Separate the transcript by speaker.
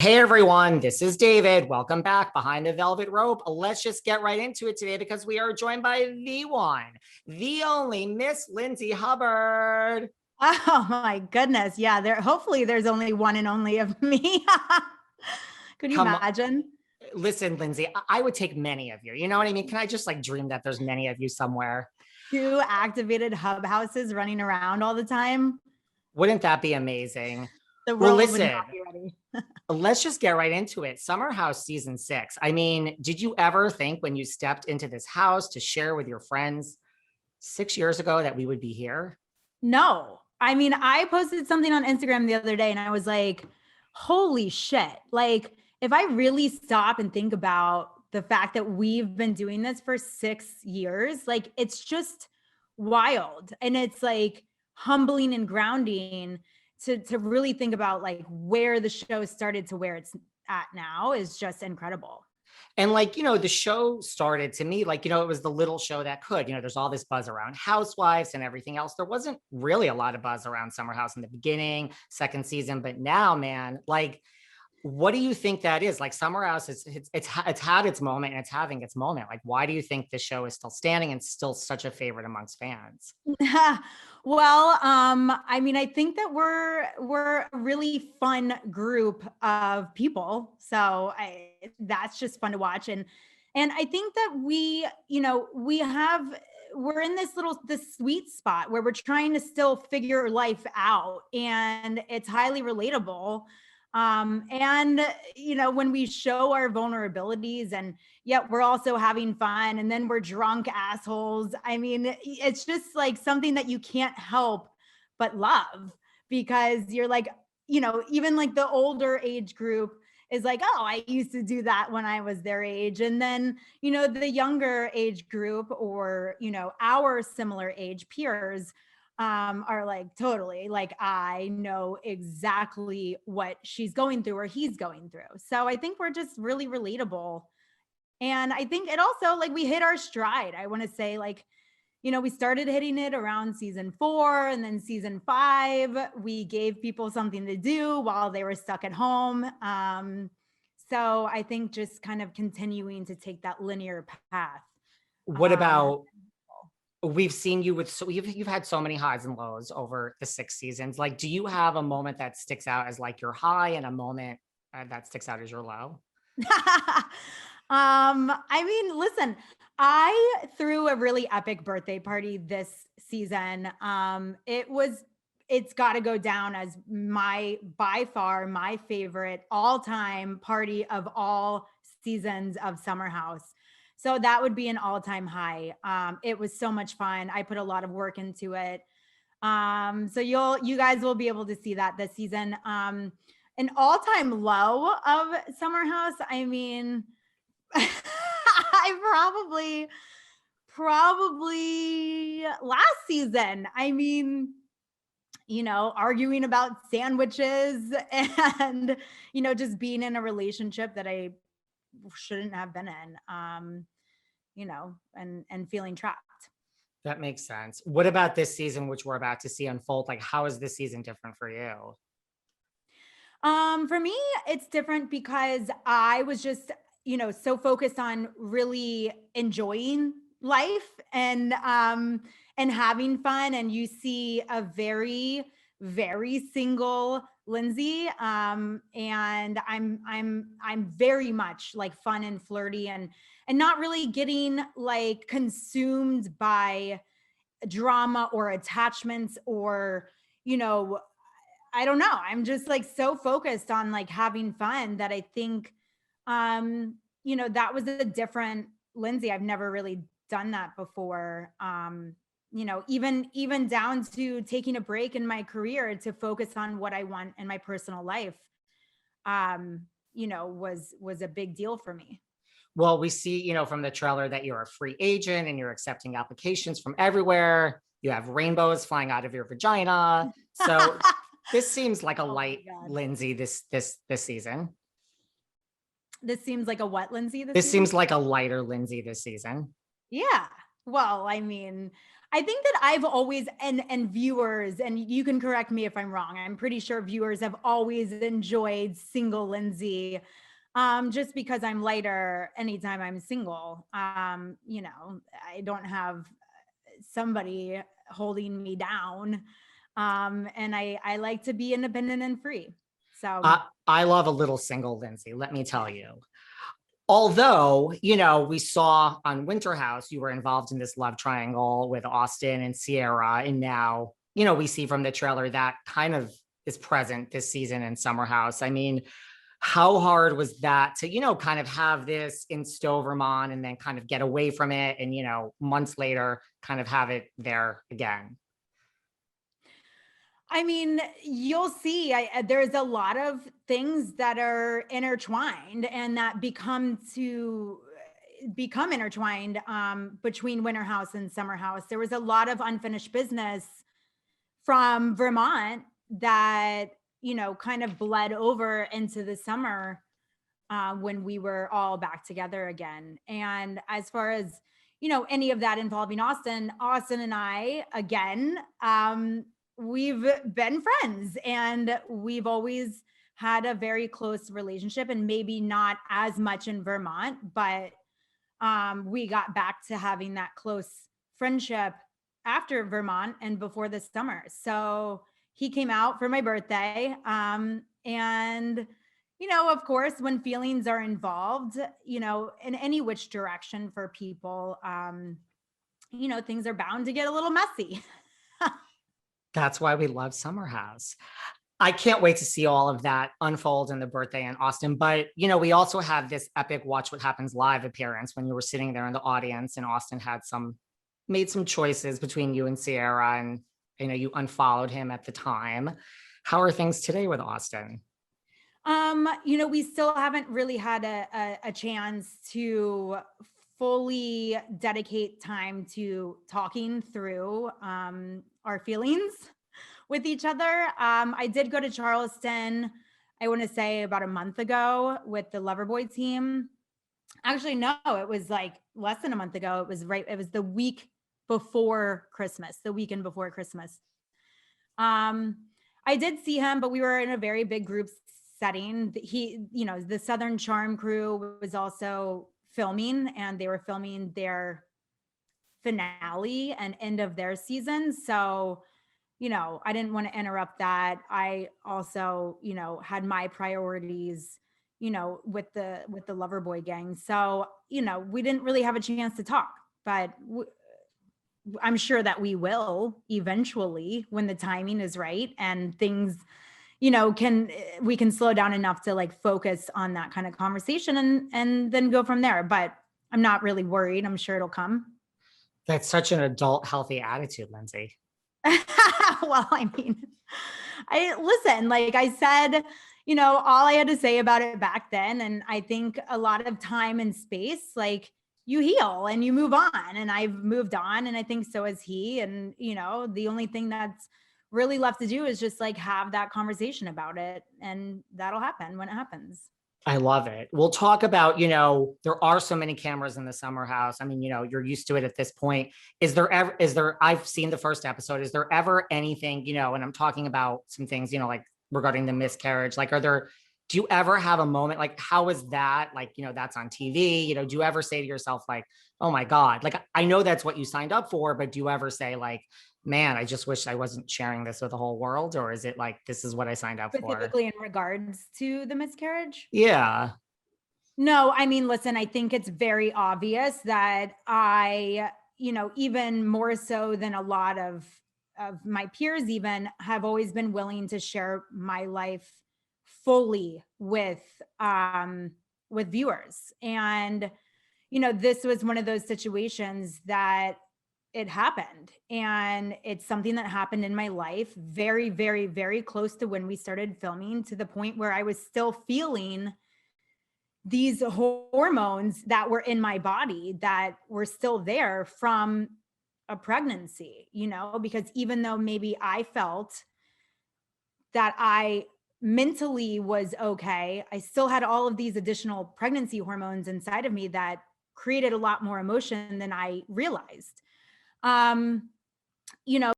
Speaker 1: Hey everyone, this is David. Welcome back behind the velvet rope. Let's just get right into it today because we are joined by the one, the only Miss Lindsay Hubbard.
Speaker 2: Oh my goodness. Yeah, hopefully there's only one and only of me. Could you
Speaker 1: Come on.
Speaker 2: imagine?
Speaker 1: Listen, Lindsay, I would take many of you. You know what I mean? Can I just like dream that there's many of you somewhere?
Speaker 2: Two activated hub houses running around all the time.
Speaker 1: Wouldn't that be amazing?
Speaker 2: The
Speaker 1: Well,
Speaker 2: world would
Speaker 1: listen,
Speaker 2: not be ready.
Speaker 1: let's just get right into it. Summer House season 6. I mean, did you ever think when you stepped into this house to share with your friends 6 years ago that we would be here?
Speaker 2: No, I mean, I posted something on Instagram the other day and I was like, holy shit. Like, if I really stop and think about the fact that we've been doing this for 6 years, like, it's just wild. And it's like humbling and grounding to really think about like where the show started to where it's at now is just incredible.
Speaker 1: And like, the show started to me like, it was the little show that could, there's all this buzz around housewives and everything else. There wasn't really a lot of buzz around Summer House in the beginning, second season, but now, man, like, what do you think that is? Like Summer House, it's had its moment and it's having its moment. Like, why do you think the show is still standing and still such a favorite amongst fans?
Speaker 2: Well, I mean, I think that we're a really fun group of people. So that's just fun to watch. And I think that we're in this sweet spot where we're trying to still figure life out, and it's highly relatable. And when we show our vulnerabilities, and yet we're also having fun, and then we're drunk assholes. I mean, it's just like something that you can't help but love, because you're like, even like the older age group is like, oh, I used to do that when I was their age. And then, the younger age group, or, our similar age peers, are like, totally, like, I know exactly what she's going through or he's going through. So I think we're just really relatable. And I think it also, like, we hit our stride. I want to say, like, we started hitting it around season 4, and then season 5, we gave people something to do while they were stuck at home. So I think just kind of continuing to take that linear path.
Speaker 1: What
Speaker 2: Has
Speaker 1: about we've seen you with so you've had so many highs and lows over the 6 seasons. Like, do you have a moment that sticks out as like your high and a moment that sticks out as your low?
Speaker 2: I mean, listen, I threw a really epic birthday party this season. It's got to go down as by far my favorite all-time party of all seasons of Summer House. So that would be an all-time high. It was so much fun. I put a lot of work into it. So you guys will be able to see that this season. An all-time low of Summer House, I mean, I probably last season. I mean, arguing about sandwiches and, just being in a relationship that I shouldn't have been in, and feeling trapped.
Speaker 1: That makes sense. What about this season, which we're about to see unfold? Like, how is this season different for you?
Speaker 2: For me, it's different because I was just, so focused on really enjoying life, and having fun. And you see a very, very single Lindsay. And I'm very much like fun and flirty, and not really getting like consumed by drama or attachments, or, you know, I don't know. I'm just like so focused on like having fun that I think, that was a different Lindsay. I've never really done that before. Even down to taking a break in my career to focus on what I want in my personal life, was a big deal for me.
Speaker 1: Well, we see, from the trailer that you're a free agent and you're accepting applications from everywhere. You have rainbows flying out of your vagina. So this seems like a
Speaker 2: Oh my
Speaker 1: light
Speaker 2: God.
Speaker 1: Lindsay this season.
Speaker 2: This seems like a what, Lindsay, this
Speaker 1: This
Speaker 2: season?
Speaker 1: seems like a lighter Lindsay this season.
Speaker 2: Yeah. Well, I mean, I think that I've always, and viewers, and you can correct me if I'm wrong. I'm pretty sure viewers have always enjoyed single Lindsay, just because I'm lighter anytime I'm single. I don't have somebody holding me down. And I like to be independent and free. So
Speaker 1: I love a little single Lindsay, let me tell you. Although, we saw on Winter House, you were involved in this love triangle with Austen and Ciara. And now, we see from the trailer that kind of is present this season in Summer House. I mean, how hard was that to, kind of have this in Stowe, Vermont, and then kind of get away from it and, months later, kind of have it there again?
Speaker 2: I mean, you'll see. There's a lot of things that are intertwined and that become intertwined between Winter House and Summer House. There was a lot of unfinished business from Vermont that kind of bled over into the summer when we were all back together again. And as far as any of that involving Austen and I, again, we've been friends and we've always had a very close relationship, and maybe not as much in Vermont, but we got back to having that close friendship after Vermont and before the summer. So he came out for my birthday. And of course, when feelings are involved, in any which direction for people, things are bound to get a little messy.
Speaker 1: That's why we love Summer House. I can't wait to see all of that unfold in the birthday in Austin. But, we also have this epic Watch What Happens Live appearance when you were sitting there in the audience and Austin made some choices between you and Ciara, and, you unfollowed him at the time. How are things today with Austin?
Speaker 2: We still haven't really had a chance to fully dedicate time to talking through our feelings with each other. I did go to Charleston, I want to say about a month ago with the Loverboy team. Actually, no, it was like less than a month ago. It was the week before Christmas, the weekend before Christmas. I did see him, but we were in a very big group setting. The Southern Charm crew was also filming, and they were filming their finale and end of their season. So, I didn't want to interrupt that. I also, had my priorities, with the Loverboy gang. So, we didn't really have a chance to talk, but I'm sure that we will eventually when the timing is right and things, we can slow down enough to like focus on that kind of conversation and then go from there. But I'm not really worried. I'm sure it'll come.
Speaker 1: That's such an adult, healthy attitude, Lindsay.
Speaker 2: Well, I mean, listen, like I said, all I had to say about it back then. And I think a lot of time and space, like you heal and you move on, and I've moved on, and I think so has he. And, the only thing that's really left to do is just like have that conversation about it, and that'll happen when it happens.
Speaker 1: I love it. We'll talk about, there are so many cameras in the Summer House. I mean, you're used to it at this point. I've seen the first episode. Is there ever anything, and I'm talking about some things, like regarding the miscarriage, like, do you ever have a moment, like, how is that? Like, that's on TV, do you ever say to yourself, like, oh my God, like, I know that's what you signed up for, but do you ever say like, man, I just wish I wasn't sharing this with the whole world? Or is it like, this is what I signed up for?
Speaker 2: Specifically in regards to the miscarriage?
Speaker 1: Yeah.
Speaker 2: No, I mean, listen, I think it's very obvious that I, even more so than a lot of my peers even, have always been willing to share my life fully with viewers. And, this was one of those situations that it happened, and it's something that happened in my life very, very, very close to when we started filming, to the point where I was still feeling these hormones that were in my body that were still there from a pregnancy, because even though maybe I felt that I mentally was okay, I still had all of these additional pregnancy hormones inside of me that created a lot more emotion than I realized. You know,